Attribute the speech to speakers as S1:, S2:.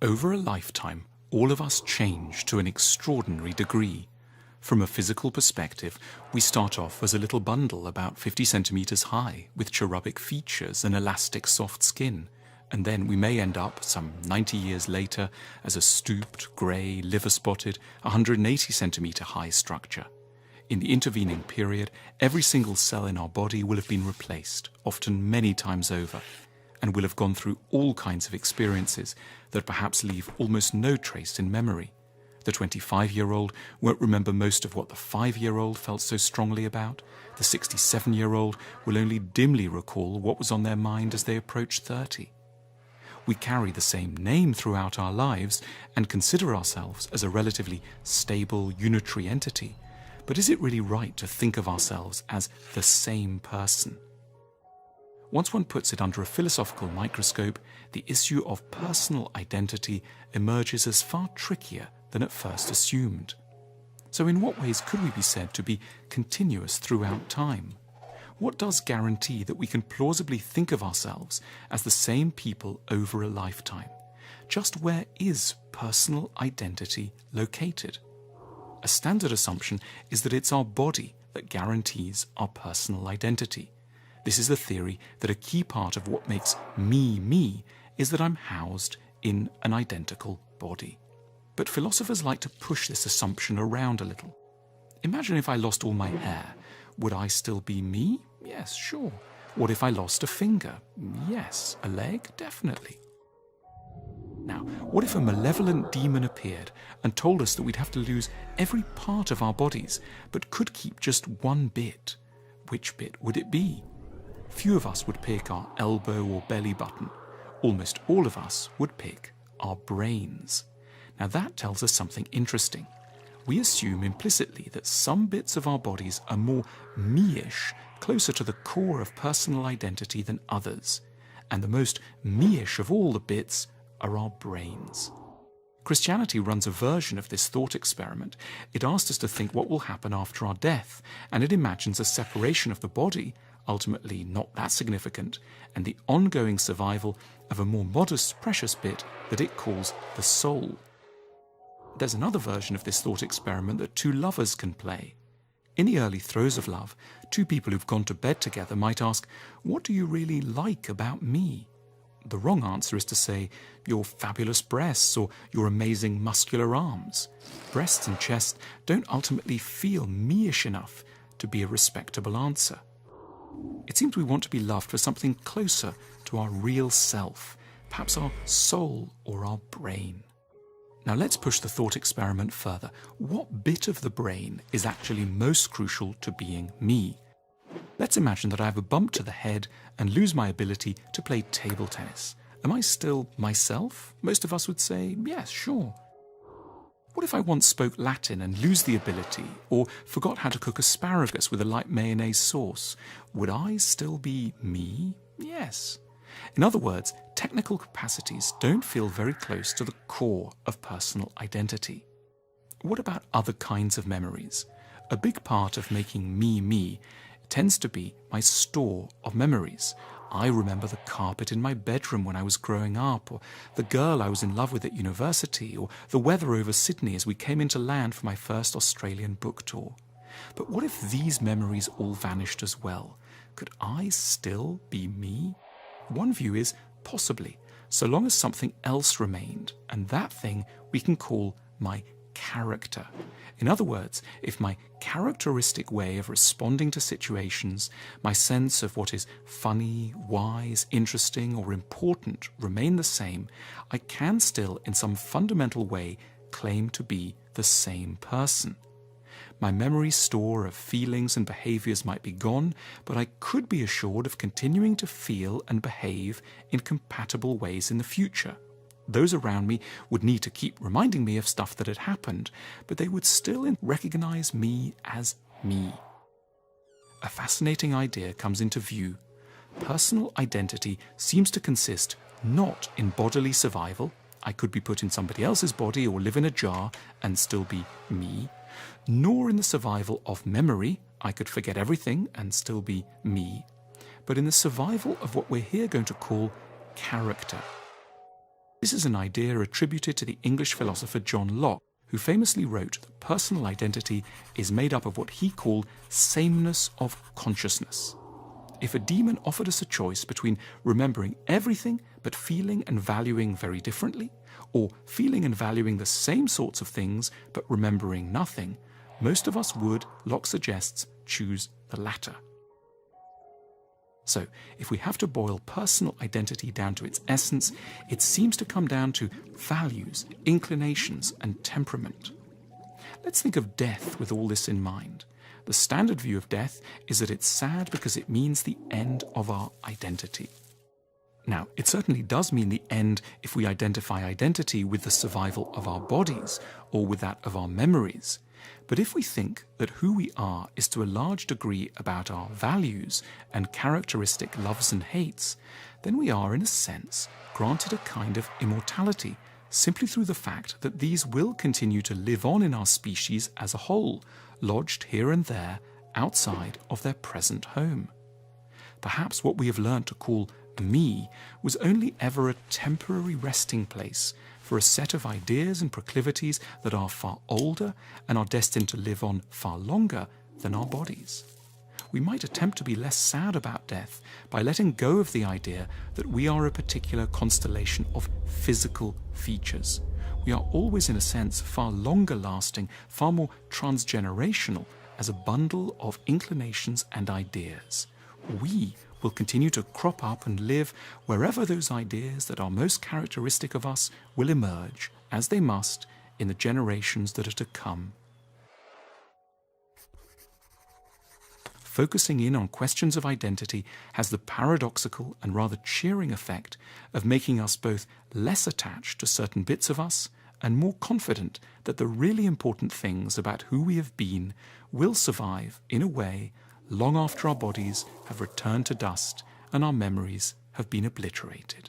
S1: Over a lifetime, all of us change to an extraordinary degree. From a physical perspective, we start off as a little bundle about 50 centimeters high, with cherubic features and elastic soft skin, and then we may end up, some 90 years later, as a stooped, grey, liver-spotted, 180 centimeter high structure. In the intervening period, every single cell in our body will have been replaced, often many times over, and will have gone through all kinds of experiences that perhaps leave almost no trace in memory. The 25-year-old won't remember most of what the 5-year-old felt so strongly about. The 67-year-old will only dimly recall what was on their mind as they approached 30. We carry the same name throughout our lives and consider ourselves as a relatively stable, unitary entity. But is it really right to think of ourselves as the same person? Once one puts it under a philosophical microscope, the issue of personal identity emerges as far trickier than at first assumed. So in what ways could we be said to be continuous throughout time? What does guarantee that we can plausibly think of ourselves as the same people over a lifetime? Just where is personal identity located? A standard assumption is that it's our body that guarantees our personal identity. This is the theory that a key part of what makes me me is that I'm housed in an identical body. But philosophers like to push this assumption around a little. Imagine if I lost all my hair. Would I still be me? Yes, sure. What if I lost a finger? Yes. A leg? Definitely. Now, what if a malevolent demon appeared and told us that we'd have to lose every part of our bodies, but could keep just one bit? Which bit would it be? Few of us would pick our elbow or belly button. Almost all of us would pick our brains. Now that tells us something interesting. We assume implicitly that some bits of our bodies are more me-ish, closer to the core of personal identity than others. And the most me-ish of all the bits are our brains. Christianity runs a version of this thought experiment. It asks us to think what will happen after our death, and it imagines a separation of the body, ultimately not that significant, and the ongoing survival of a more modest, precious bit that it calls the soul. There's another version of this thought experiment that two lovers can play. In the early throes of love, two people who've gone to bed together might ask, "What do you really like about me?" The wrong answer is to say, "Your fabulous breasts," or "your amazing muscular arms." Breasts and chest don't ultimately feel me-ish enough to be a respectable answer. It seems we want to be loved for something closer to our real self, perhaps our soul or our brain. Now let's push the thought experiment further. What bit of the brain is actually most crucial to being me? Let's imagine that I have a bump to the head and lose my ability to play table tennis. Am I still myself? Most of us would say, yes, sure. What if I once spoke Latin and lose the ability, or forgot how to cook asparagus with a light mayonnaise sauce? Would I still be me? Yes. In other words, technical capacities don't feel very close to the core of personal identity. What about other kinds of memories? A big part of making me me tends to be my store of memories. I remember the carpet in my bedroom when I was growing up, or the girl I was in love with at university, or the weather over Sydney as we came into land for my first Australian book tour. But what if these memories all vanished as well? Could I still be me? One view is possibly, so long as something else remained, and that thing we can call my character. In other words, if my characteristic way of responding to situations, my sense of what is funny, wise, interesting, or important remain the same, I can still, in some fundamental way, claim to be the same person. My memory store of feelings and behaviors might be gone, but I could be assured of continuing to feel and behave in compatible ways in the future. Those around me would need to keep reminding me of stuff that had happened, but they would still recognize me as me. A fascinating idea comes into view. Personal identity seems to consist not in bodily survival. I could be put in somebody else's body or live in a jar and still be me, nor in the survival of memory. I could forget everything and still be me, but in the survival of what we're here going to call character. This is an idea attributed to the English philosopher John Locke, who famously wrote that personal identity is made up of what he called sameness of consciousness. If a demon offered us a choice between remembering everything but feeling and valuing very differently, or feeling and valuing the same sorts of things but remembering nothing, most of us would, Locke suggests, choose the latter. So, if we have to boil personal identity down to its essence, it seems to come down to values, inclinations, and temperament. Let's think of death with all this in mind. The standard view of death is that it's sad because it means the end of our identity. Now, it certainly does mean the end if we identify identity with the survival of our bodies or with that of our memories. But if we think that who we are is to a large degree about our values and characteristic loves and hates, then we are, in a sense, granted a kind of immortality, simply through the fact that these will continue to live on in our species as a whole, lodged here and there outside of their present home. Perhaps what we have learnt to call me was only ever a temporary resting place for a set of ideas and proclivities that are far older and are destined to live on far longer than our bodies. We might attempt to be less sad about death by letting go of the idea that we are a particular constellation of physical features. We are always, in a sense, far longer lasting, far more transgenerational as a bundle of inclinations and ideas. We will continue to crop up and live wherever those ideas that are most characteristic of us will emerge, as they must, in the generations that are to come. Focusing in on questions of identity has the paradoxical and rather cheering effect of making us both less attached to certain bits of us and more confident that the really important things about who we have been will survive, in a way, long after our bodies have returned to dust and our memories have been obliterated.